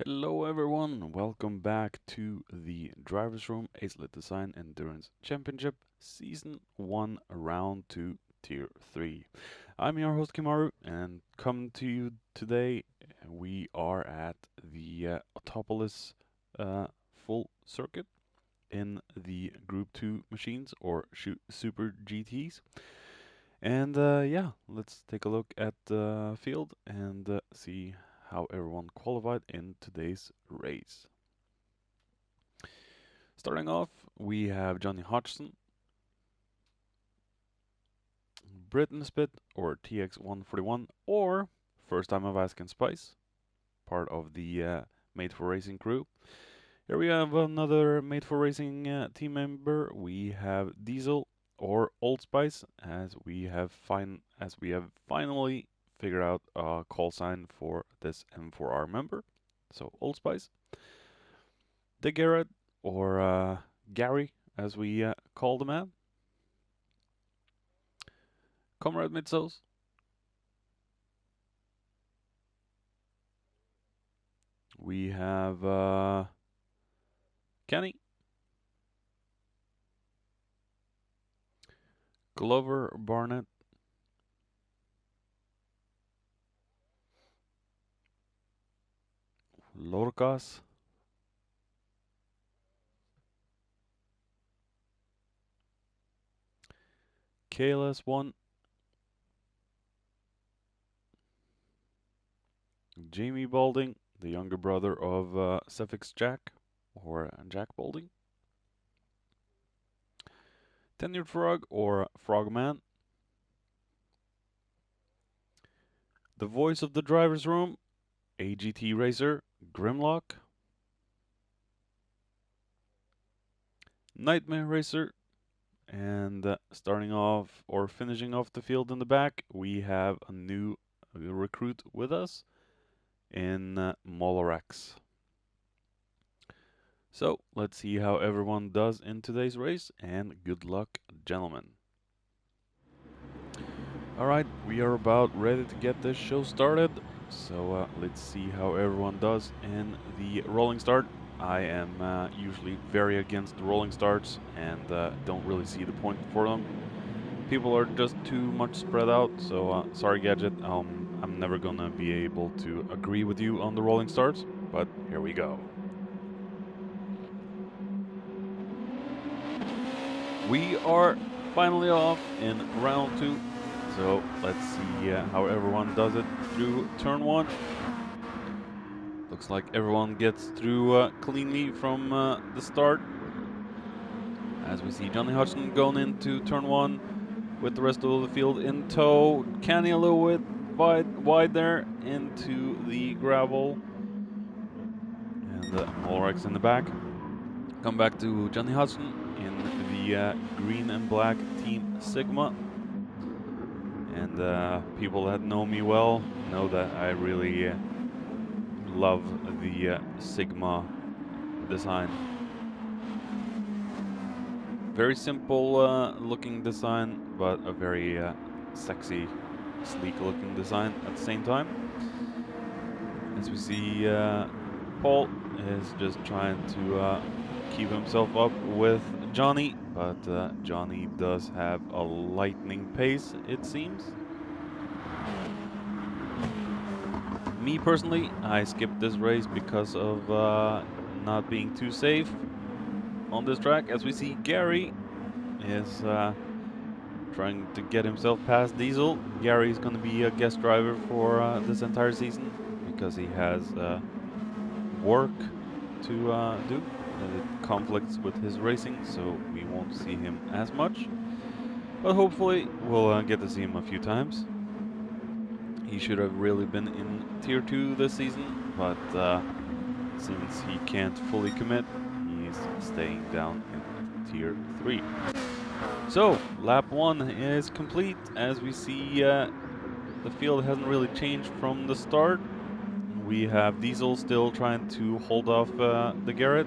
Hello everyone, welcome back to the Drivers Room Acelith Design Endurance Championship Season 1 Round 2 Tier 3. I'm your host Kimaru and come to you today. We are at the Autopolis full circuit in the Group 2 machines or Super GTs. And yeah, let's take a look at the field and see how everyone qualified in today's race. Starting off, we have Johnny Hodgson, Britain Spit or TX141, or First Time of Asking Spice, part of the Made for Racing crew. Here we have another Made for Racing team member. We have Diesel or Old Spice, as we have finally figured out a call sign for this M4R member. So Old Spice. The Garrett or Gary, as we call the man. Comrade Mitzos. We have Kenny. Glover Barnett. Lorcas. KLS1. Jamie Balding, the younger brother of Suffix Jack, or Jack Balding. Tenured Frog, or Frogman. The voice of the driver's room, AGT Racer, Grimlock. Nightmare Racer. And starting off, or finishing off the field in the back, we have a new recruit with us in Molorax. So let's see how everyone does in today's race, and good luck, gentlemen. Alright, we are about ready to get this show started, so let's see how everyone does in the rolling start. I am usually very against the rolling starts and don't really see the point for them. People are just too much spread out, so sorry Gadget, I'm never gonna be able to agree with you on the rolling starts, but here we go. We are finally off in round 2, so let's see how everyone does it through turn 1. Looks like everyone gets through cleanly from the start. As we see Johnny Hodgson going into turn 1 with the rest of the field in tow. Kenny a little bit wide there into the gravel. And Molrex in the back. Come back to Johnny Hodgson in the green and black Team Sigma. And people that know me well know that I really love the Sigma design. Very simple looking design, but a very sexy, sleek looking design at the same time. As we see, Paul is just trying to keep himself up with Johnny, but Johnny does have a lightning pace, it seems. Me personally, I skipped this race because of not being too safe on this track. As we see, Gary is trying to get himself past Diesel. Gary is going to be a guest driver for this entire season because he has work to do. It conflicts with his racing, so we won't see him as much. But hopefully we'll get to see him a few times. He should have really been in Tier 2 this season, but since he can't fully commit, he's staying down in Tier 3. So, lap 1 is complete. As we see, the field hasn't really changed from the start. We have Diesel still trying to hold off the Garrett,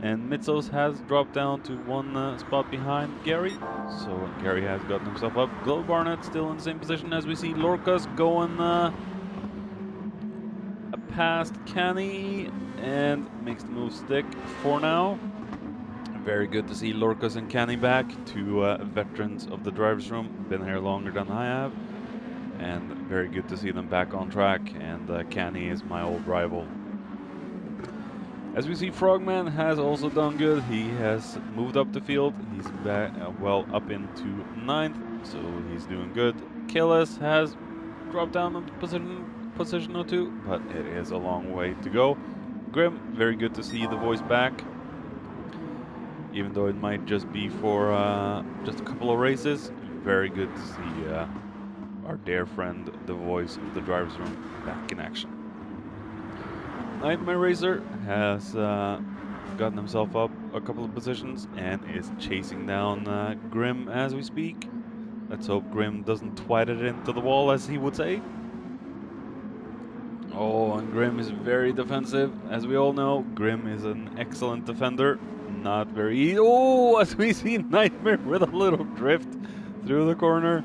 and Mitzos has dropped down to one spot behind Gary, so Gary has gotten himself up. Glow Barnett still in the same position. As we see Lorcas going a past Kenny and makes the move stick for now. Very good to see Lorcas and Kenny back, two veterans of the driver's room, been here longer than I have. And very good to see them back on track, and Kenny is my old rival. As we see, Frogman has also done good. He has moved up the field. He's back, well up into 9th, so he's doing good. Killis has dropped down a position or 2, but it is a long way to go. Grim, very good to see the voice back, even though it might just be for just a couple of races. Very good to see our dear friend, the voice of the driver's room, back in action. Nightmare Racer has gotten himself up a couple of positions and is chasing down Grim as we speak. Let's hope Grim doesn't twat it into the wall, as he would say. Oh, and Grim is very defensive. As we all know, Grim is an excellent defender. Not very easy. Oh, as we see Nightmare with a little drift through the corner.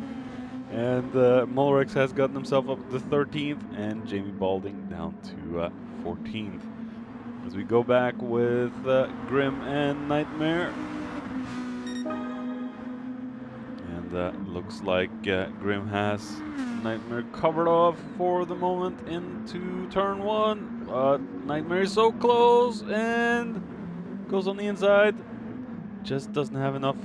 And Mulrex has gotten himself up to 13th, and Jamie Balding down to 14th. As we go back with Grim and Nightmare. And looks like Grim has Nightmare covered off for the moment into turn 1. But Nightmare is so close and goes on the inside. Just doesn't have enough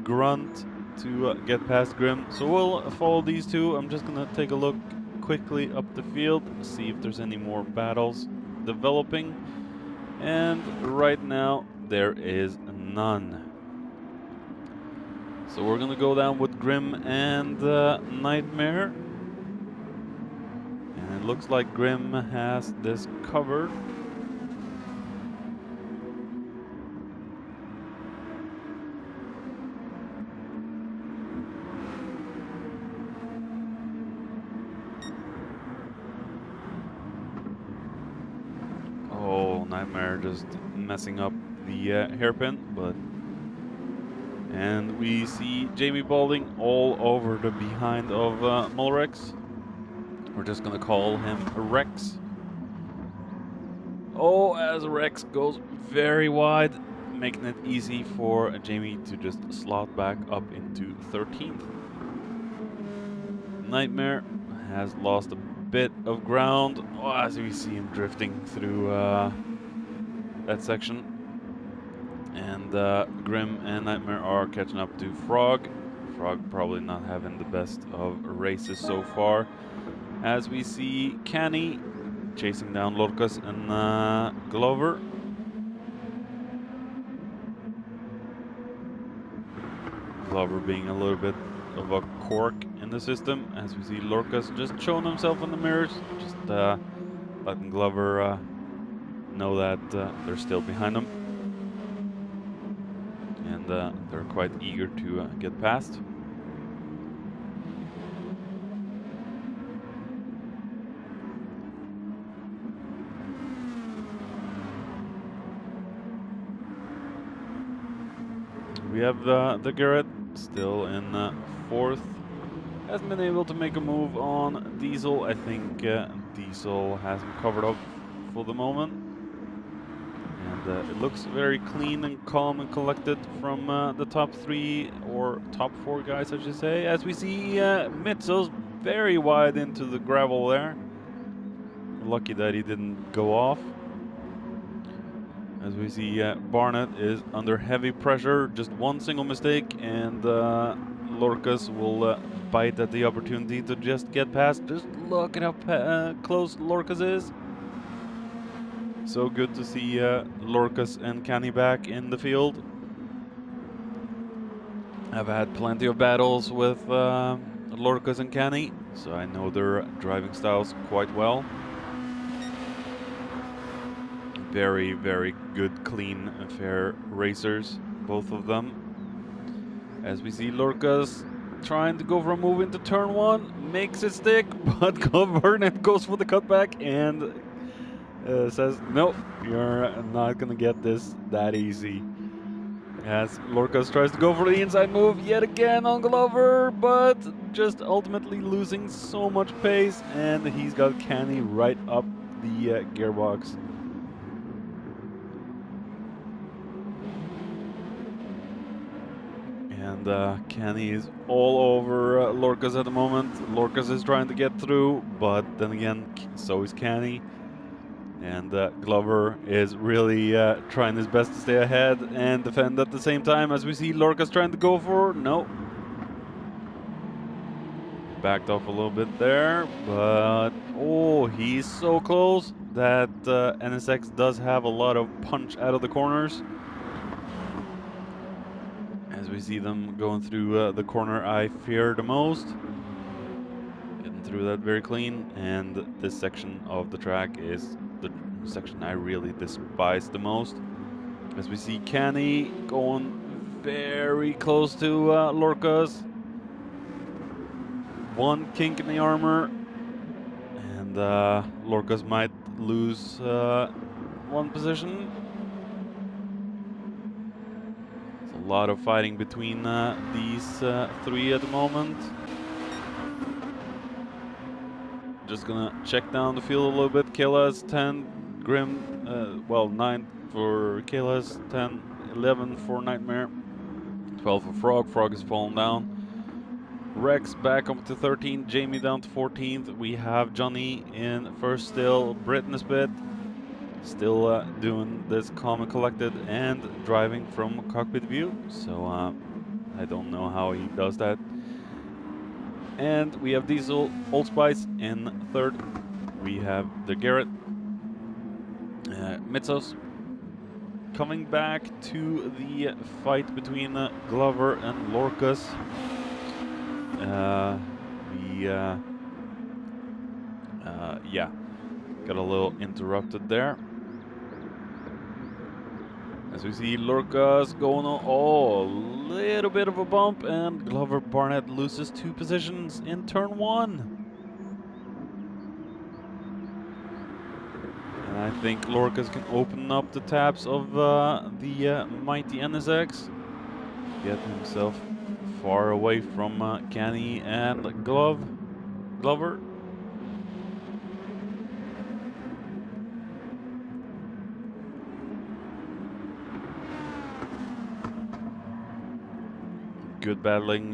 grunt to get past Grim. So we'll follow these two. I'm just gonna take a look quickly up the field, see if there's any more battles developing. And right now there is none. So we're gonna go down with Grim and Nightmare. And it looks like Grim has this covered. Nightmare just messing up the hairpin, and we see Jamie Balding all over the behind of Mulrex. We're just gonna call him Rex. Oh, as Rex goes very wide, making it easy for Jamie to just slot back up into 13th. Nightmare has lost a bit of ground, as we see him drifting through that section. And Grim and Nightmare are catching up to Frog. Frog probably not having the best of races so far. As we see Kenny chasing down Lorcas and Glover. Glover being a little bit of a cork in the system, as we see Lorcas just showing himself in the mirrors, just letting Glover know that they're still behind him, and they're quite eager to get past. We have the Garrett still in 4th. Hasn't been able to make a move on Diesel. I think Diesel has him covered up for the moment. And it looks very clean and calm and collected from the top 3 or top 4 guys, I should say. As we see Mitzo's very wide into the gravel there. Lucky that he didn't go off. As we see Barnett is under heavy pressure, just one single mistake, and Lorcas will bite at the opportunity to just get past. Just look at how close Lorcas is. So good to see Lorcas and Kenny back in the field. I've had plenty of battles with Lorcas and Kenny, so I know their driving styles quite well. Very, very good, clean, fair racers, both of them. As we see Lorcas trying to go for a move into turn 1, makes it stick, but Vernon goes for the cutback and says, nope, you're not gonna get this that easy. As Lorcas tries to go for the inside move yet again on Glover, but just ultimately losing so much pace, and he's got Canny right up the gearbox. And Canny is all over Lorcas at the moment. Lorcas is trying to get through, but then again, so is Canny. And Glover is really trying his best to stay ahead and defend at the same time, as we see Lorcas trying to go for. No. Backed off a little bit there, but oh, he's so close that NSX does have a lot of punch out of the corners. As we see them going through the corner I fear the most. Getting through that very clean, and this section of the track is the section I really despise the most. As we see Canny going very close to Lorcas. One kink in the armor, and Lorcas might lose one position. There's a lot of fighting between these three at the moment. Just gonna check down the field a little bit. Kayla's 10, Grim, well, 9 for Kayla's, 10, 11 for Nightmare, 12 for Frog. Frog is falling down. Rex back up to 13, Jamie down to 14th. We have Johnny in first still, Britney still doing this calm and collected and driving from cockpit view. So I don't know how he does that. And we have Diesel, Old Spice in third. We have the Garrett, Mitsos. Coming back to the fight between Glover and Lorcas. Yeah, got a little interrupted there. As we see Lorcas going on, oh, a little bit of a bump, and Glover Barnett loses 2 positions in turn 1. And I think Lorcas can open up the taps of the mighty NSX. Get himself far away from Canny and Glover. Good battling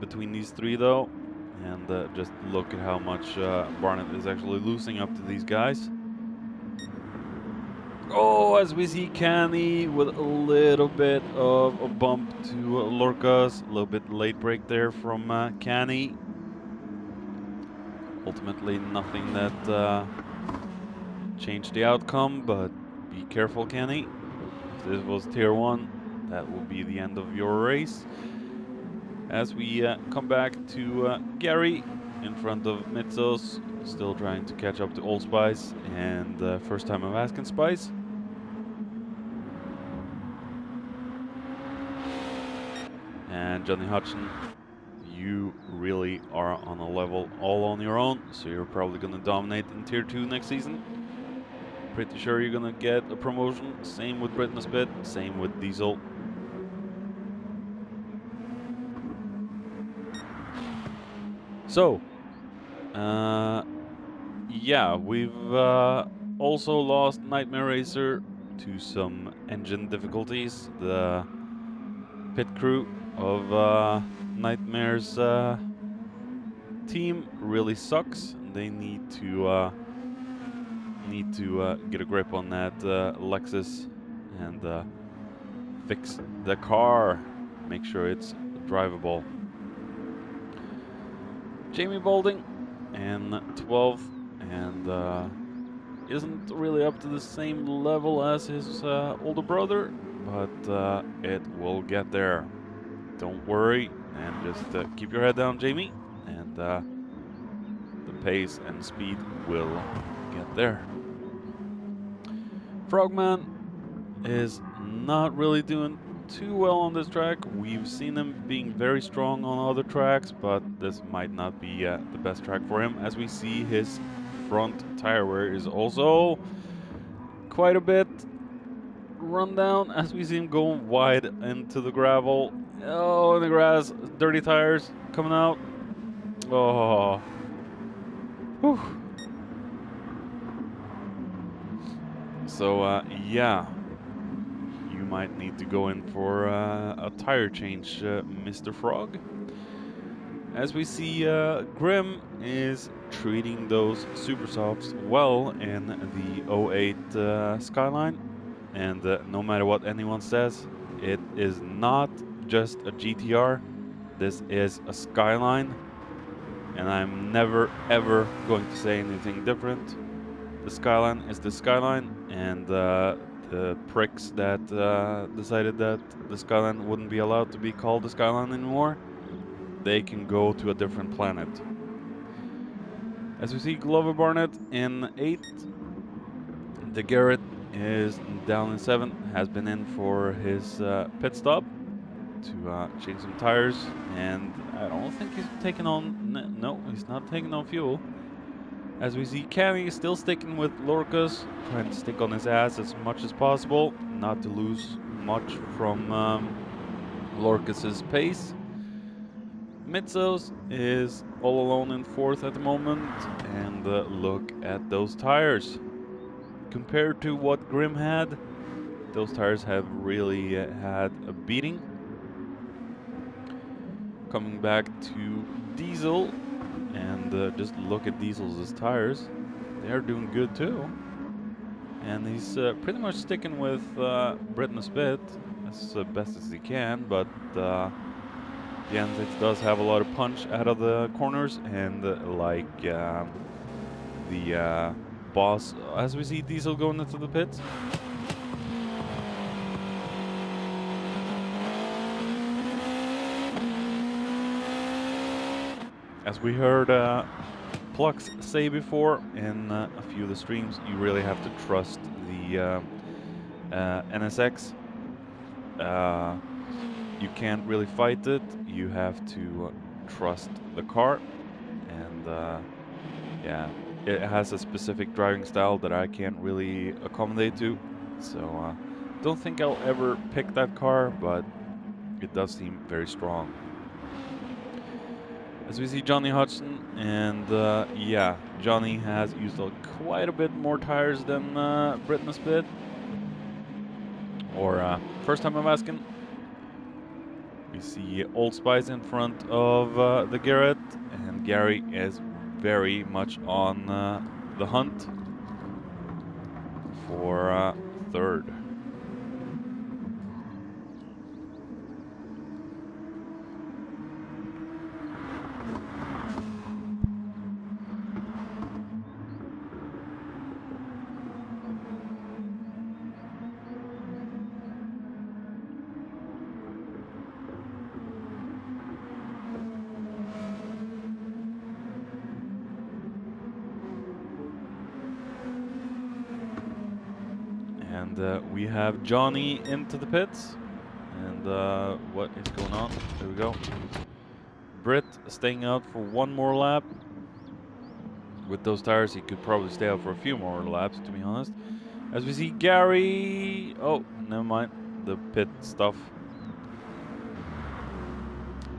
between these three though, and just look at how much Barnett is actually losing up to these guys. Oh, as we see Canny with a little bit of a bump to Lorcas, a little bit late break there from Canny. Ultimately nothing that changed the outcome, but be careful, Canny. If this was tier 1, that will be the end of your race. As we come back to Gary in front of Mitsos, still trying to catch up to Old Spice, and first time of asking Spice. And Johnny Hutchin, you really are on a level all on your own, so you're probably going to dominate in tier 2 next season. Pretty sure you're going to get a promotion. Same with Britney Spit, same with Diesel. So, yeah, we've also lost Nightmare Racer to some engine difficulties. The pit crew of Nightmare's team really sucks. They need to get a grip on that Lexus and fix the car, make sure it's drivable. Jamie Balding in 12th, and isn't really up to the same level as his older brother, but it will get there. Don't worry, and just keep your head down, Jamie, and the pace and speed will get there. Frogman is not really doing too well on this track. We've seen him being very strong on other tracks, but this might not be the best track for him, as we see his front tire wear is also quite a bit. run down as we see him going wide into the gravel. Oh, in the grass, dirty tires coming out. Oh. Whew. So, yeah. You might need to go in for a tire change, Mr. Frog. As we see, Grim is treating those super softs well in the 08 Skyline. And no matter what anyone says, it is not just a GTR. This is a Skyline. And I'm never ever going to say anything different. The Skyline is the Skyline, and the pricks that decided that the Skyline wouldn't be allowed to be called the Skyline anymore, they can go to a different planet. As we see Glover Barnett in 8th, the Garrett is down in 7th, has been in for his pit stop to change some tires, and I don't think he's taking on, no, he's not taking on fuel. As we see Cammy still sticking with Lorcas, trying to stick on his ass as much as possible, not to lose much from Lorcas's pace. Mitzos is all alone in 4th at the moment, and look at those tires. Compared to what Grim had, those tires have really had a beating. Coming back to Diesel, and just look at Diesel's tires. They're doing good too. And he's pretty much sticking with Britain Spit as best as he can, but the N6 does have a lot of punch out of the corners, and like the boss, as we see Diesel going into the pits. As we heard Plux say before in a few of the streams, you really have to trust the NSX. You can't really fight it. You have to trust the car, and yeah, it has a specific driving style that I can't really accommodate to. So don't think I'll ever pick that car, but it does seem very strong. As we see Johnny Hudson, and yeah, Johnny has used quite a bit more tires than Britain Spit. Or first time I'm asking. We see Old Spice in front of the Garrett, and Gary is very much on the hunt for 3rd. And we have Johnny into the pits. And what is going on? There we go. Britt staying out for one more lap. With those tires, he could probably stay out for a few more laps, to be honest. As we see Gary... Oh, never mind. The pit stuff.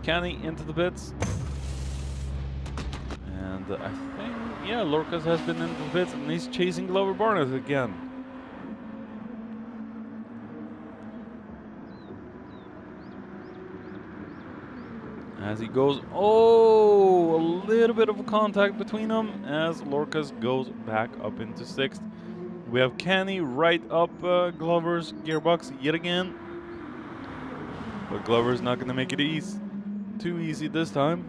Kenny into the pits. And I think, yeah, Lorcas has been into the pits, and he's chasing Glover Barnett again. As he goes, oh, a little bit of a contact between them as Lorcas goes back up into 6th. We have Kenny right up Glover's gearbox yet again. But Glover's not going to make it too easy this time.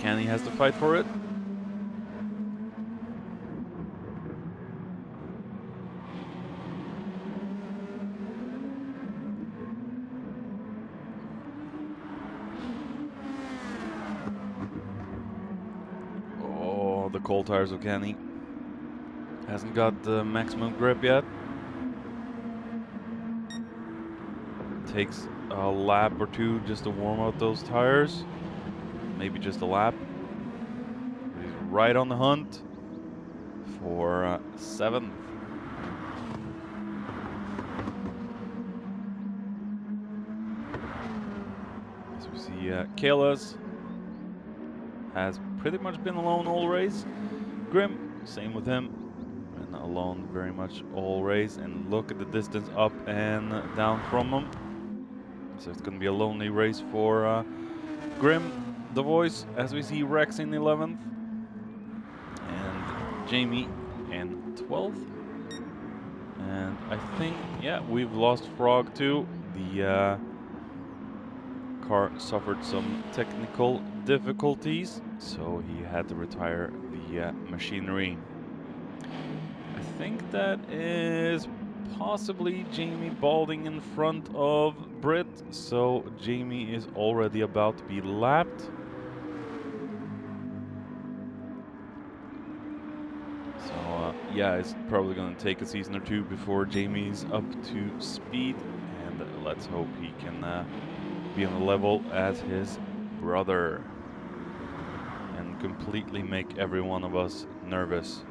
Kenny has to fight for it. The cold tires of Kenny. Hasn't got the maximum grip yet. Takes a lap or two just to warm out those tires. Maybe just a lap. He's right on the hunt for 7th. The Kalas has pretty much been alone all race. Grim, same with him, been alone very much all race. And look at the distance up and down from him. So it's going to be a lonely race for Grim, the voice, as we see Rex in 11th and Jamie in 12th. And I think, yeah, we've lost Frog too. The car suffered some technical difficulties, so he had to retire the machinery. I think that is possibly Jamie Balding in front of Britt, so Jamie is already about to be lapped. So yeah, it's probably going to take a season or two before Jamie's up to speed, and let's hope he can be on the level as his brother and completely make every one of us nervous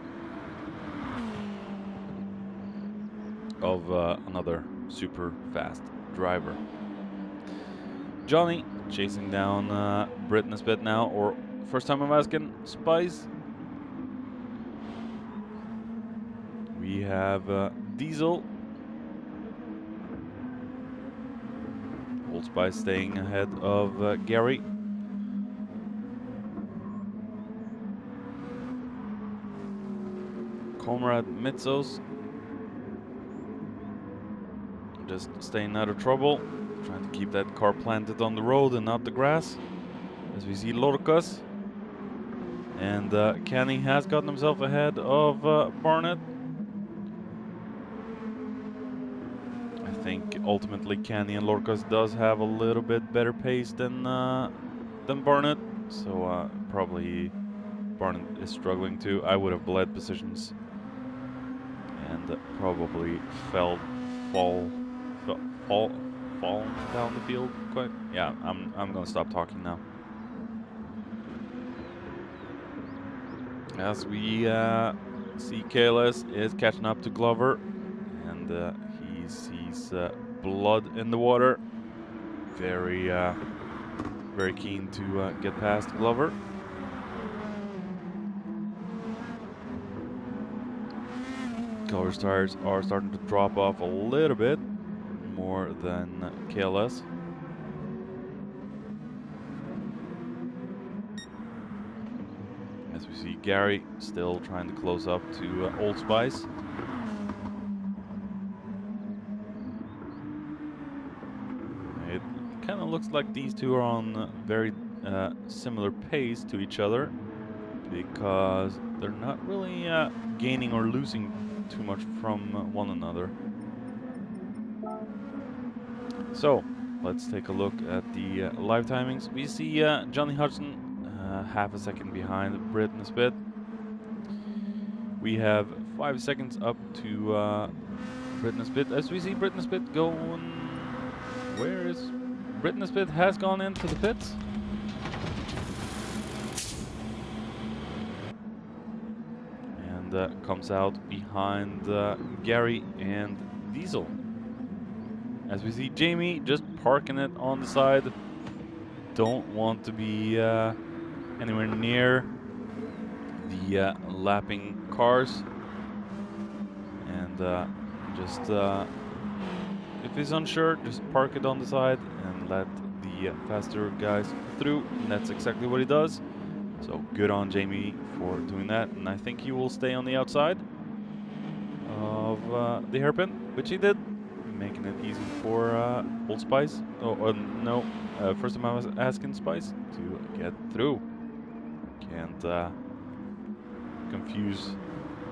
of another super fast driver. Johnny chasing down Britt Nesbitt now, or first time I'm asking, Spice. We have Diesel. Old Spice staying ahead of Gary. Comrade Mitsos just staying out of trouble, trying to keep that car planted on the road and not the grass. As we see Lorcas, and Kenny has gotten himself ahead of Barnett. I think ultimately Kenny and Lorcas does have a little bit better pace than Barnett, so probably Barnett is struggling too. I would have bled positions and probably fallen down the field quite. Yeah, I'm gonna stop talking now. As we see, KLS is catching up to Glover, and he sees blood in the water. Very keen to get past Glover. Glover's tires are starting to drop off a little bit more than KLS. As we see Gary still trying to close up to Old Spice. It kind of looks like these two are on very similar pace to each other, because they're not really gaining or losing too much from one another. So let's take a look at the live timings. We see Johnny Hudson half a second behind Britt Nesbitt. We have 5 seconds up to Britt Nesbitt. As we see Britt Nesbitt going, where is Britt Nesbitt? Has gone into the pits. And comes out behind Gary and Diesel. As we see Jamie just parking it on the side. Don't want to be anywhere near the lapping cars. And just, if he's unsure, just park it on the side and let the faster guys through. And that's exactly what he does. So good on Jamie for doing that. And I think he will stay on the outside of the hairpin, which he did, making it easy for Old Spice. No, first time I was asking Spice to get through. Can't confuse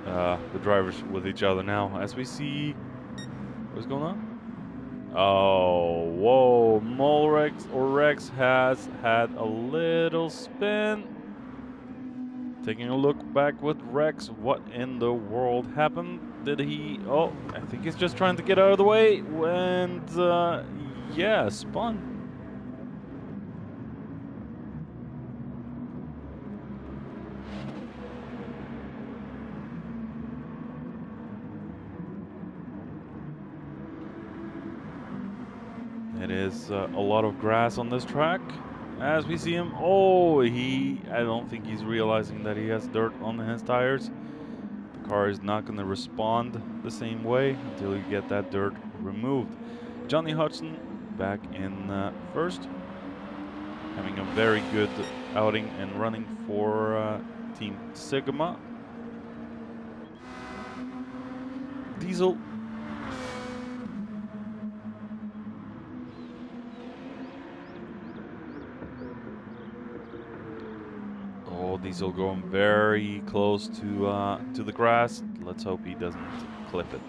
the drivers with each other now. As we see, what's going on? Oh, whoa, Molrex or Rex has had a little spin. Taking a look back with Rex, what in the world happened? Did he, oh, I think he's just trying to get out of the way, and yeah, spun. It is a lot of grass on this track, as we see him. Oh, I don't think he's realizing that he has dirt on his tires. The car is not going to respond the same way until you get that dirt removed. Johnny Hudson back in first, having a very good outing and running for Team Sigma. Diesel Diesel going very close to the grass. Let's hope he doesn't clip it.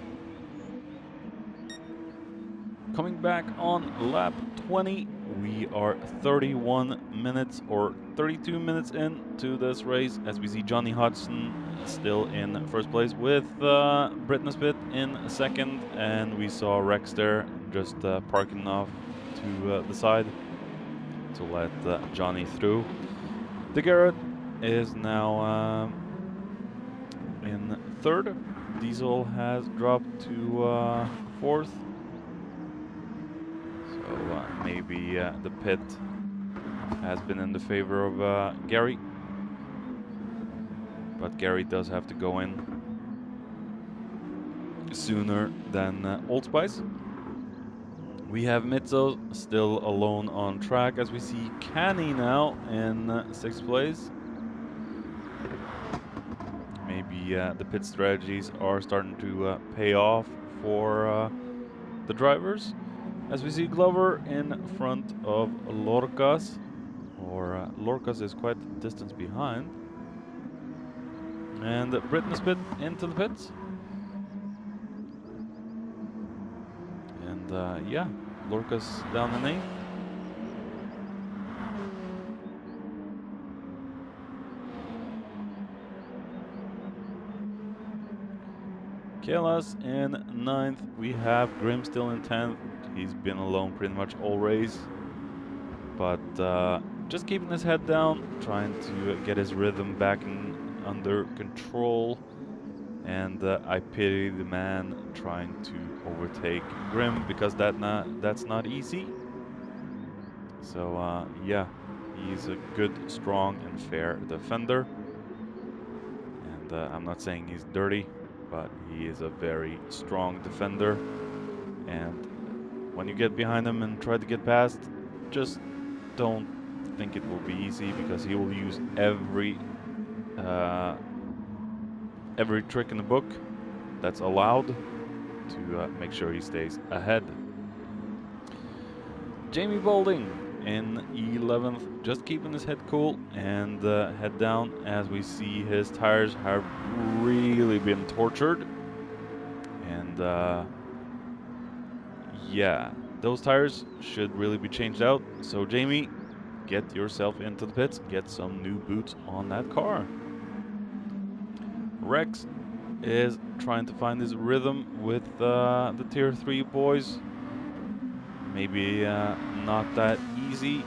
Coming back on lap 20, we are 31 minutes or 32 minutes into this race as we see Johnny Hudson still in first place with Britney Spit in second, and we saw Rex there just parking off to the side to let Johnny through. The Garrett is now in third. Diesel has dropped to fourth. So maybe the pit has been in the favor of Gary. But Gary does have to go in sooner than Old Spice. We have Mitzo still alone on track as we see Canny now in sixth place. Maybe the pit strategies are starting to pay off for the drivers. As we see Glover in front of Lorcas, or Lorcas is quite a distance behind. And Britney Spit into the pits. And yeah, Lorcas down in 8th. Kelas in 9th. We have Grim still in 10th. He's been alone pretty much all race. But just keeping his head down, trying to get his rhythm back under control. And I pity the man trying to overtake Grim because that's not easy. So yeah, he's a good, strong, and fair defender. And I'm not saying he's dirty, but he is a very strong defender. And when you get behind him and try to get past, just don't think it will be easy because he will use every trick in the book that's allowed to make sure he stays ahead. Jamie Boulding in 11th, just keeping his head cool and head down as we see his tires have really been tortured. And yeah, those tires should really be changed out. So Jamie, get yourself into the pits, get some new boots on that car. Rex is trying to find his rhythm with the Tier 3 boys. Maybe not that easy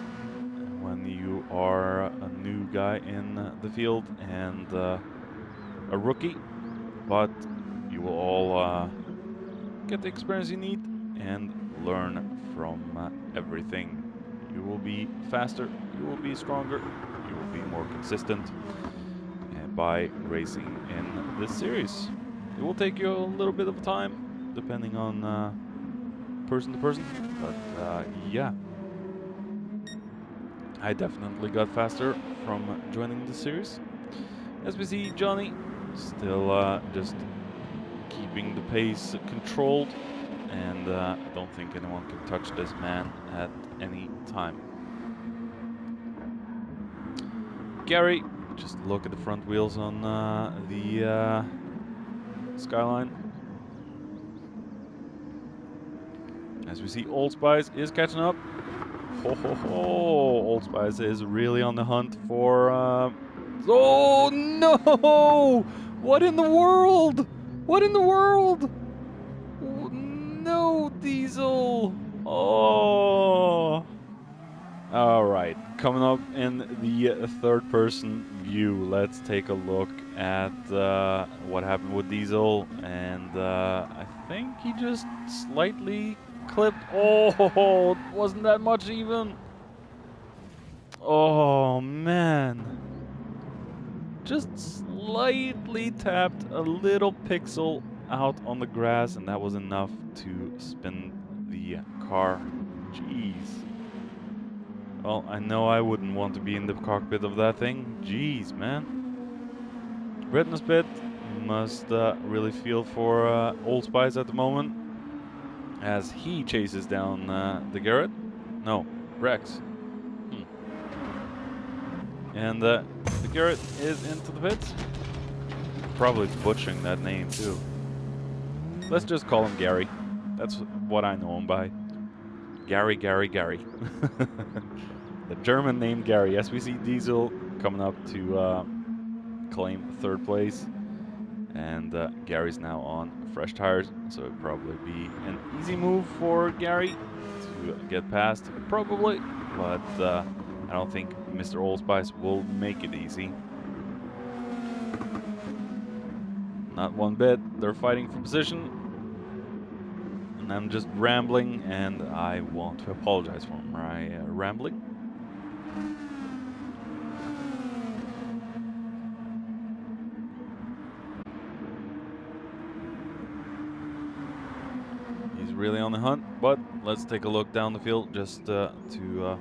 when you are a new guy in the field and a rookie, but you will all get the experience you need and learn from everything. You will be faster, you will be stronger, you will be more consistent by racing in this series. It will take you a little bit of time depending on person to person, but yeah, I definitely got faster from joining the series. As we see Johnny still just keeping the pace controlled, and I don't think anyone can touch this man at any time. Gary, just look at the front wheels on the Skyline. As we see, Old Spice is catching up. Ho ho ho! Old Spice is really on the hunt for. Oh no! What in the world? What in the world? No, Diesel! Oh! Alright, coming up in the third person view, let's take a look at what happened with Diesel. And I think he just slightly clipped. Oh, wasn't that much even. Oh, man. Just slightly tapped a little pixel out on the grass, and that was enough to spin the car. Jeez. Well, I know I wouldn't want to be in the cockpit of that thing. Jeez, man. Redness Pit must really feel for Old Spice at the moment, as he chases down the Garrett. No, Rex. And the Garrett is into the pits. Probably butchering that name too. Let's just call him Gary. That's what I know him by. Gary. The German name Gary. Yes, we see Diesel coming up to claim 3rd place. And Gary's now on fresh tires, so it'd probably be an easy move for Gary to get past, probably. But I don't think Mr. Old Spice will make it easy. Not one bit. They're fighting for position. And I'm just rambling, and I want to apologize for my rambling. He's really on the hunt, but let's take a look down the field just to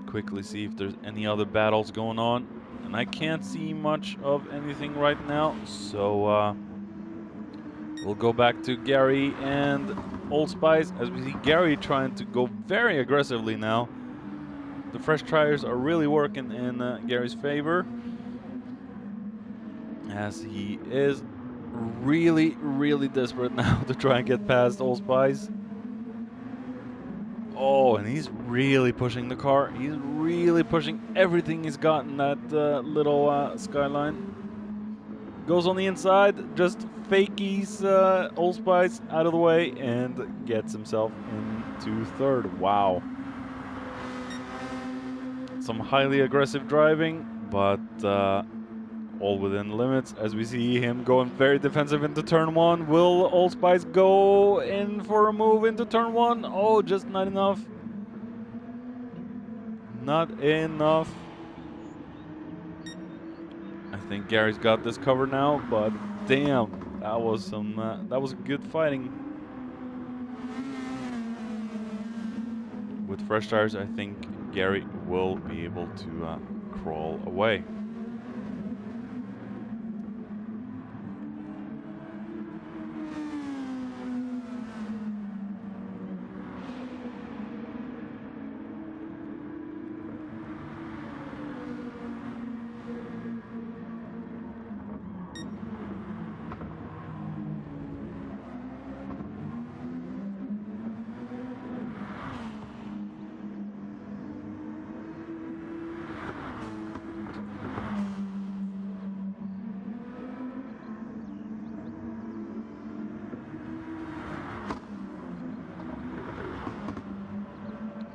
quickly see if there's any other battles going on. And I can't see much of anything right now, so we'll go back to Gary and Old Spice, as we see Gary trying to go very aggressively now. The fresh tires are really working in Gary's favor, as he is really desperate now to try and get past Old Spice. Oh, and he's really pushing the car. He's really pushing everything he's got in that little Skyline. Goes on the inside, just fakies Old Spice out of the way and gets himself into 3rd. Wow. Some highly aggressive driving, but all within limits, as we see him going very defensive into turn 1. Will Old Spice go in for a move into turn 1? Oh, just not enough. Not enough. I think Gary's got this covered now, but damn, that was good fighting. With fresh tires, I think Gary will be able to crawl away.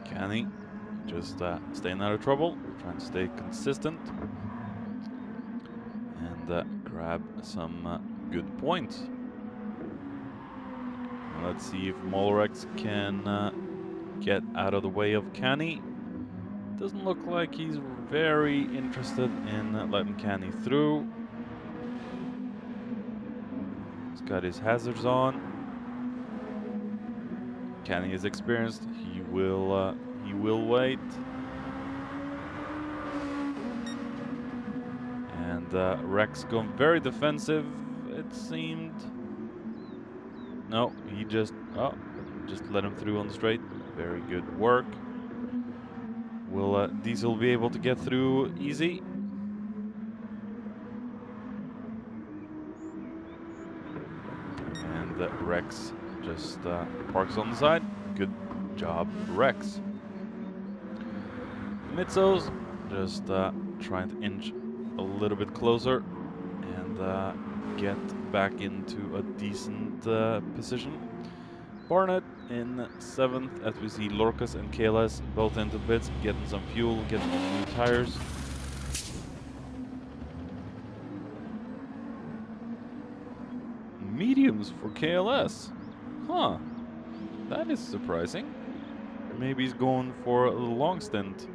Kenny just staying out of trouble, trying to stay consistent and grab some good points. Let's see if Molrex can get out of the way of Kenny. Doesn't look like he's very interested in letting Kenny through. He's got his hazards on. Kenny is experienced. He will wait. And Rex going very defensive, it seemed. No, he just let him through on the straight. Very good work. Will Diesel be able to get through easy? And Rex just parks on the side. Good job, Rex. Mitsos just trying to inch a little bit closer and get back into a decent position. Barnett in 7th, as we see Lorcas and KLS both into the pits, getting some fuel, getting new tires. Mediums for KLS. Huh. That is surprising. Maybe he's going for a long stint.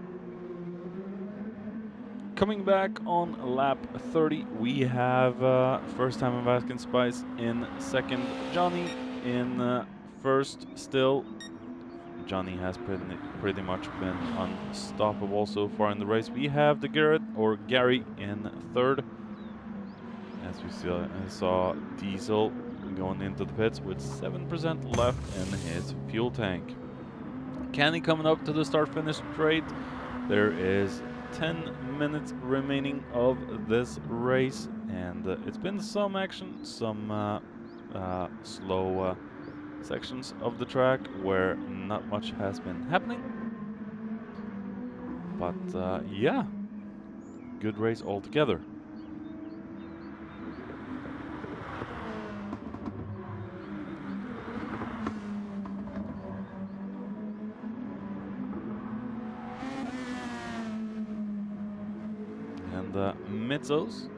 Coming back on lap 30, we have first time of Asking Spice in second, Johnny in first still. Johnny has pretty much been unstoppable so far in the race. We have the Gary in third. As we saw Diesel going into the pits with 7% left in his fuel tank. Kenny coming up to the start-finish straight. There is 10 minutes remaining of this race, and it's been some action, some slow sections of the track where not much has been happening. But yeah, good race altogether. And Mitzos.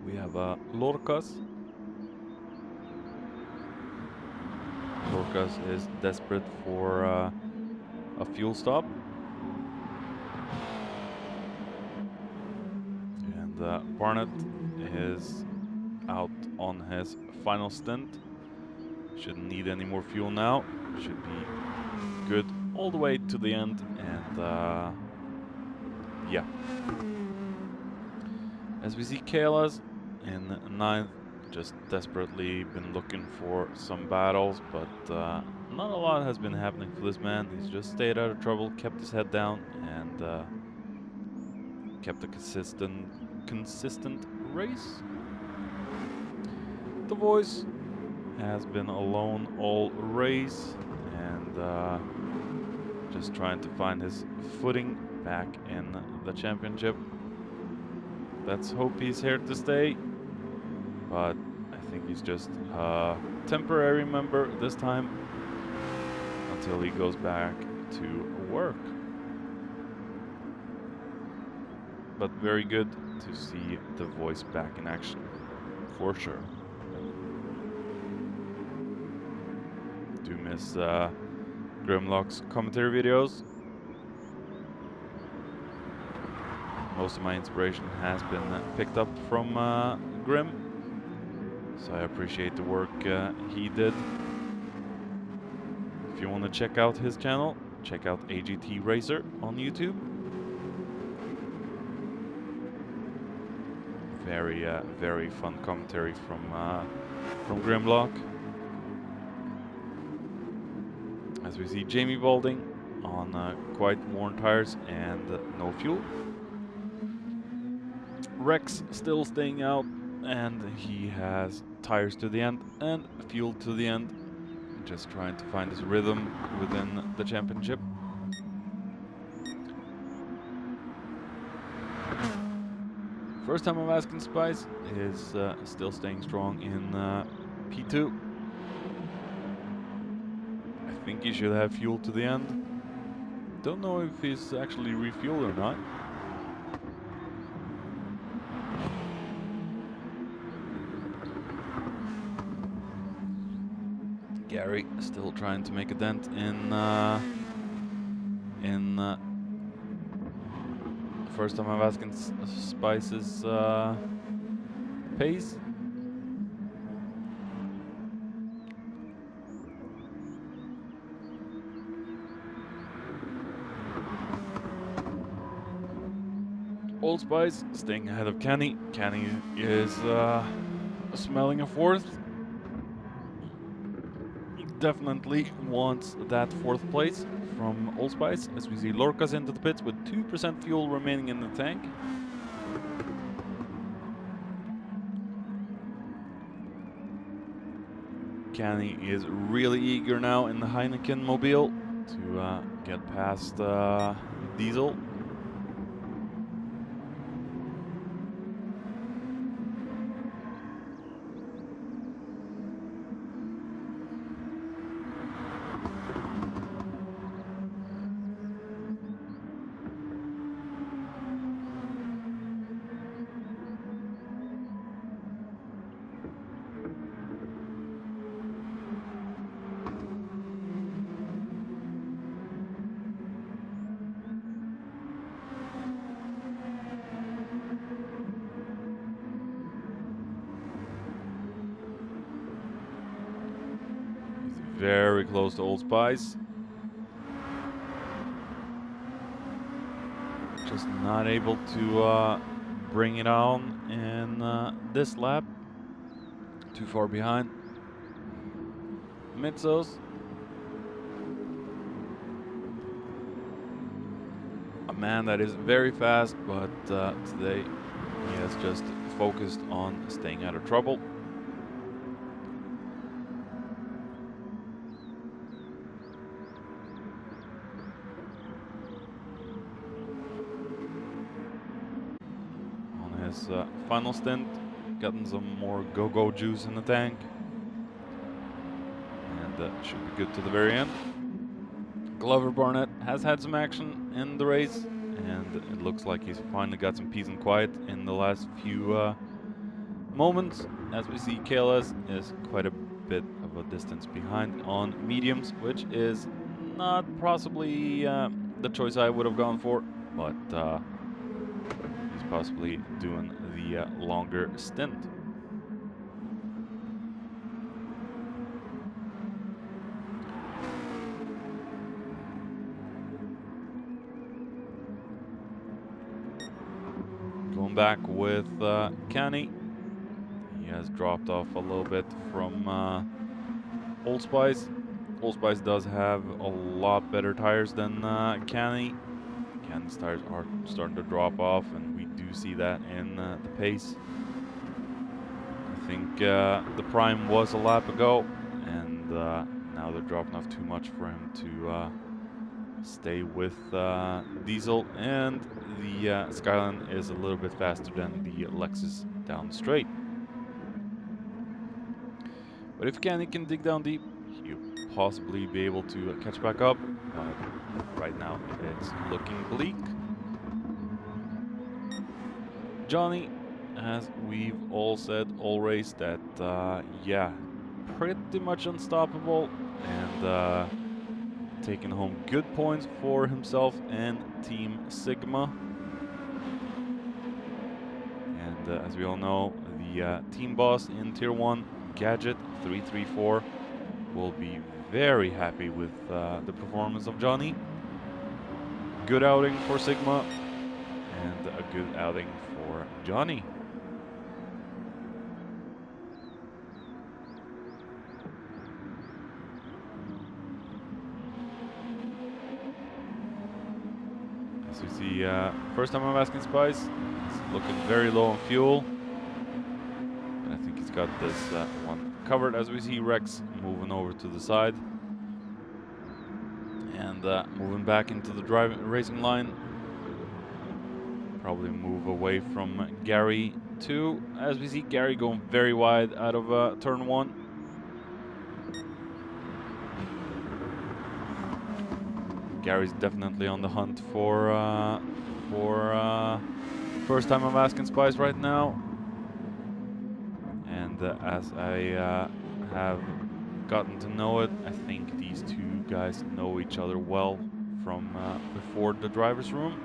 We have Lorcas. Lorcas is desperate for a fuel stop. And Barnett is out on his final stint. Shouldn't need any more fuel now. Should be good all the way to the end. And yeah. As we see Kayla's in 9th, just desperately been looking for some battles, but not a lot has been happening for this man. He's just stayed out of trouble, kept his head down, and kept a consistent race. The Voice has been alone all race, and just trying to find his footing back in the championship. Let's hope he's here to stay, but I think he's just a temporary member this time until he goes back to work. But very good to see the Voice back in action, for sure. Do miss Grimlock's commentary videos. Most of my inspiration has been picked up from Grim, so I appreciate the work he did. If you want to check out his channel, check out AGT Racer on YouTube. Very fun commentary from Grimlock. As we see Jamie Balding on quite worn tires and no fuel. Rex still staying out, and he has tires to the end and fuel to the end. Just trying to find his rhythm within the championship. First time I'm Asking Spice is still staying strong in P2. I think he should have fuel to the end. Don't know if he's actually refueled or not. Gary still trying to make a dent in first time I'm Asking Spice's pace. Old Spice staying ahead of Kenny. Kenny is smelling a fourth. Definitely wants that fourth place from Old Spice, as we see Lorcas into the pits with 2% fuel remaining in the tank. Kenny is really eager now in the Heineken mobile to get past Diesel. very close to Old Spice. Just not able to bring it on in this lap. Too far behind. Mitsos. A man that is very fast, but today he has just focused on staying out of trouble. On his final stint, gotten some more go-go juice in the tank. And should be good to the very end. Glover Barnett has had some action in the race, and it looks like he's finally got some peace and quiet in the last few moments. As we see, KLS is quite a bit of a distance behind on mediums, which is not possibly the choice I would have gone for, but he's possibly doing the longer stint. Going back with Kenny. He has dropped off a little bit from Old Spice. Old Spice does have a lot better tires than Kenny. Kenny's tires are starting to drop off, and we do see that in the pace. I think the prime was a lap ago, and now they're dropping off too much for him to stay with Diesel, and the Skyline is a little bit faster than the Lexus down the straight. But if Kenny can dig down deep, he'll possibly be able to catch back up, but right now it's looking bleak. Johnny, as we've all said all race, that yeah, pretty much unstoppable, and taking home good points for himself and Team Sigma. And as we all know, the team boss in Tier 1, Gadget 334, will be very happy with the performance of Johnny. Good outing for Sigma, and a good outing for Johnny. As we see, first time I'm asking Spice, he's looking very low on fuel. And I think he's got this one covered. As we see Rex moving over to the side. And moving back into the racing line. Probably move away from Gary too. As we see Gary going very wide out of turn 1. Gary's definitely on the hunt for first time I'm asking Spice right now. And as I have gotten to know it, I think these two guys know each other well from before the driver's room.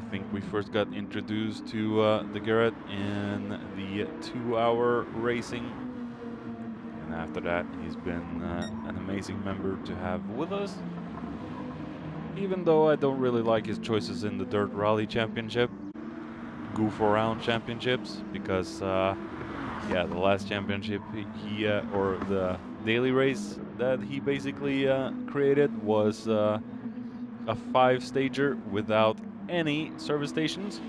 I think we first got introduced to the Garrett in the 2-hour racing. And after that, he's been an amazing member to have with us. Even though I don't really like his choices in the Dirt Rally Championship, Goof Around Championships, because yeah, the last championship or the daily race that he basically created was a 5-stager without any service stations.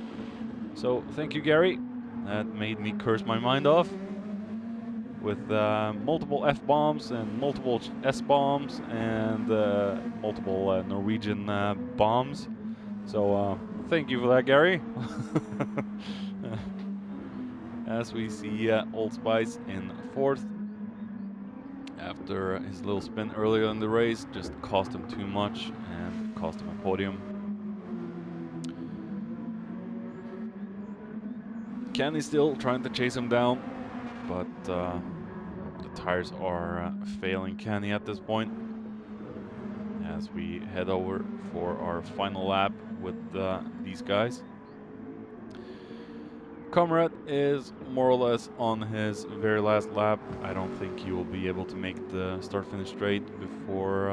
So thank you, Gary. That made me curse my mind off. With multiple F-bombs and multiple S-bombs and multiple Norwegian bombs. So thank you for that, Gary. As we see Old Spice in 4th. After his little spin earlier in the race, just cost him too much and cost him a podium. Kenny's still trying to chase him down, but the tires are failing Kenny at this point. As we head over for our final lap with these guys. Comrade is more or less on his very last lap. I don't think he will be able to make the start-finish straight before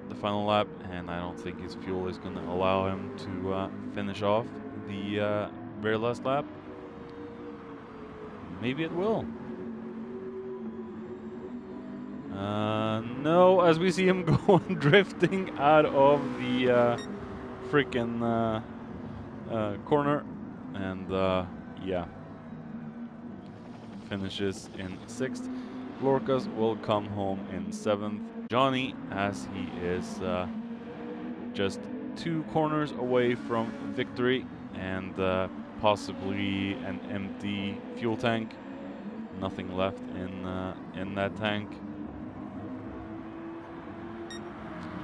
the final lap, and I don't think his fuel is going to allow him to finish off the very last lap. Maybe it will. No, as we see him going drifting out of the freaking corner, and yeah, finishes in 6th. Lorcas will come home in 7th. Johnny, as he is just 2 corners away from victory and possibly an empty fuel tank. Nothing left in that tank.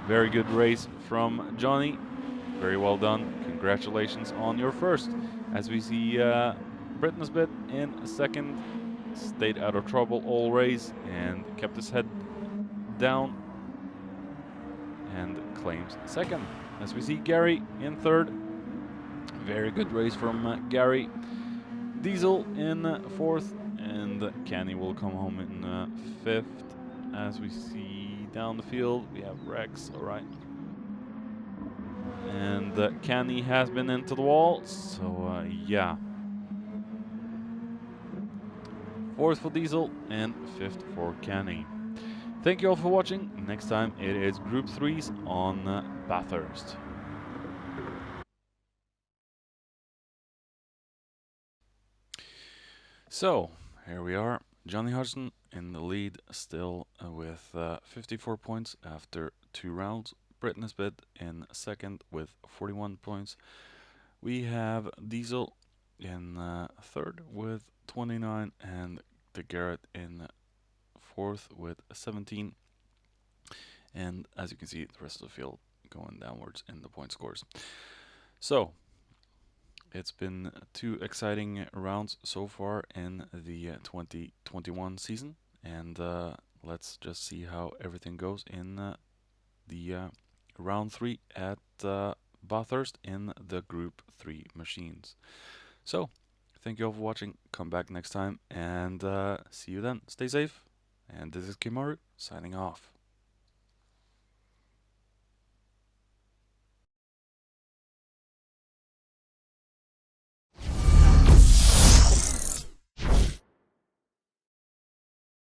Very good race from Johnny. Very well done. Congratulations on your first. As we see Britnessbit in 2nd, stayed out of trouble all race and kept his head down and claims 2nd. As we see Gary in 3rd. Very good race from Gary. Diesel in 4th, and Kenny will come home in 5th. As we see down the field, we have Rex, alright. And Kenny has been into the wall, so yeah. 4th for Diesel and 5th for Kenny. Thank you all for watching. Next time it is Group 3s on Bathurst. So, here we are. Johnny Hodgson in the lead, still with 54 points after 2 rounds. Britt Nesbitt in 2nd with 41 points. We have Diesel in 3rd with 29, and the Garrett in 4th with 17. And as you can see, the rest of the field going downwards in the point scores. So, it's been 2 exciting rounds so far in the 2021 season, and let's just see how everything goes in the round 3 at Bathurst in the Group 3 machines. So, thank you all for watching. Come back next time and see you then. Stay safe. And this is Kimaru signing off.